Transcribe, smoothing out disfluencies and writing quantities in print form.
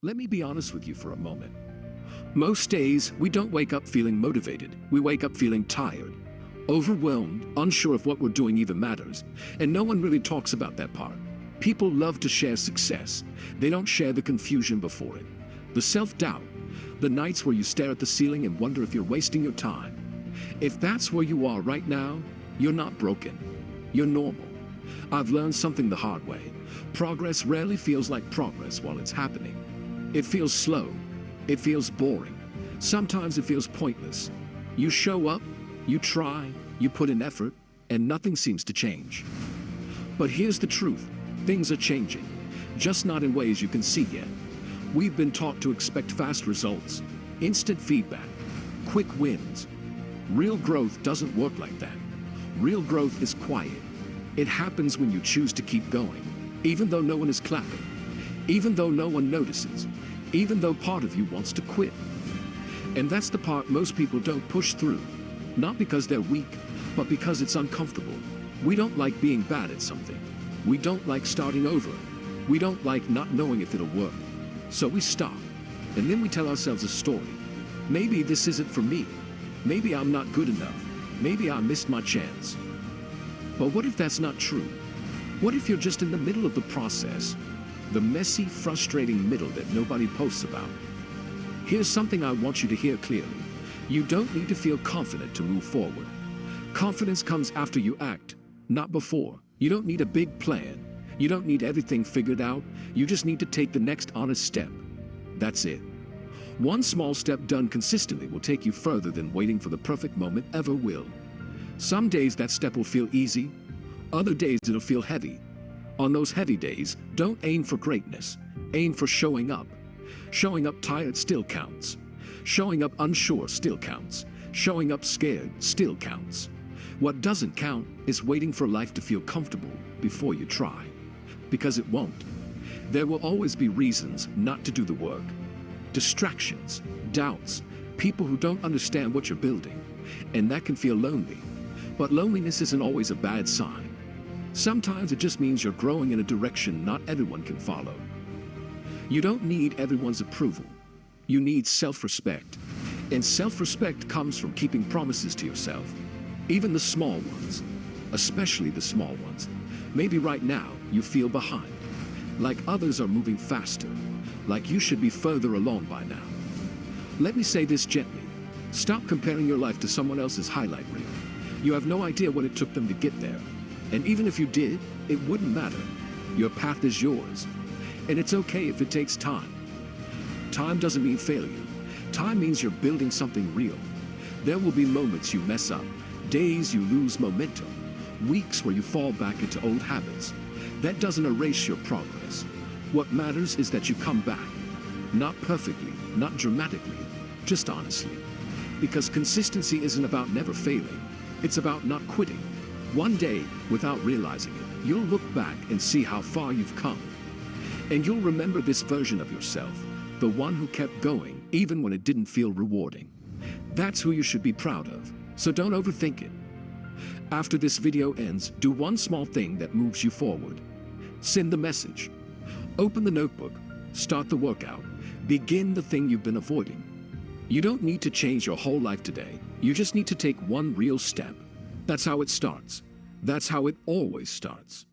Let me be honest with you for a moment. Most days, we don't wake up feeling motivated. We wake up feeling tired, overwhelmed, unsure if what we're doing even matters. And no one really talks about that part. People love to share success. They don't share the confusion before it. The self-doubt. The nights where you stare at the ceiling and wonder if you're wasting your time. If that's where you are right now, you're not broken. You're normal. I've learned something the hard way. Progress rarely feels like progress while it's happening. It feels slow. It feels boring. Sometimes it feels pointless. You show up, you try, you put in effort, and nothing seems to change. But here's the truth. Things are changing, just not in ways you can see yet. We've been taught to expect fast results, instant feedback, quick wins. Real growth doesn't work like that. Real growth is quiet. It happens when you choose to keep going, even though no one is clapping, even though no one notices, even though part of you wants to quit. And that's the part most people don't push through, not because they're weak, but because it's uncomfortable. We don't like being bad at something. We don't like starting over. We don't like not knowing if it'll work. So we stop, and then we tell ourselves a story. Maybe this isn't for me. Maybe I'm not good enough. Maybe I missed my chance. But what if that's not true? What if you're just in the middle of the process? The messy, frustrating middle that nobody posts about. Here's something I want you to hear clearly. You don't need to feel confident to move forward. Confidence comes after you act, not before. You don't need a big plan. You don't need everything figured out. You just need to take the next honest step. That's it. One small step done consistently will take you further than waiting for the perfect moment ever will. Some days that step will feel easy. Other days it'll feel heavy. On those heavy days, don't aim for greatness. Aim for showing up. Showing up tired still counts. Showing up unsure still counts. Showing up scared still counts. What doesn't count is waiting for life to feel comfortable before you try. Because it won't. There will always be reasons not to do the work. Distractions, doubts, people who don't understand what you're building. And that can feel lonely. But loneliness isn't always a bad sign. Sometimes it just means you're growing in a direction not everyone can follow. You don't need everyone's approval. You need self-respect. And self-respect comes from keeping promises to yourself. Even the small ones. Especially the small ones. Maybe right now you feel behind. Like others are moving faster. Like you should be further along by now. Let me say this gently. Stop comparing your life to someone else's highlight reel. You have no idea what it took them to get there. And even if you did, it wouldn't matter. Your path is yours. And it's okay if it takes time. Time doesn't mean failure. Time means you're building something real. There will be moments you mess up, days you lose momentum, weeks where you fall back into old habits. That doesn't erase your progress. What matters is that you come back. Not perfectly, not dramatically, just honestly. Because consistency isn't about never failing. It's about not quitting. One day, without realizing it, you'll look back and see how far you've come. And you'll remember this version of yourself, the one who kept going even when it didn't feel rewarding. That's who you should be proud of, so don't overthink it. After this video ends, do one small thing that moves you forward. Send the message. Open the notebook. Start the workout. Begin the thing you've been avoiding. You don't need to change your whole life today. You just need to take one real step. That's how it starts. That's how it always starts.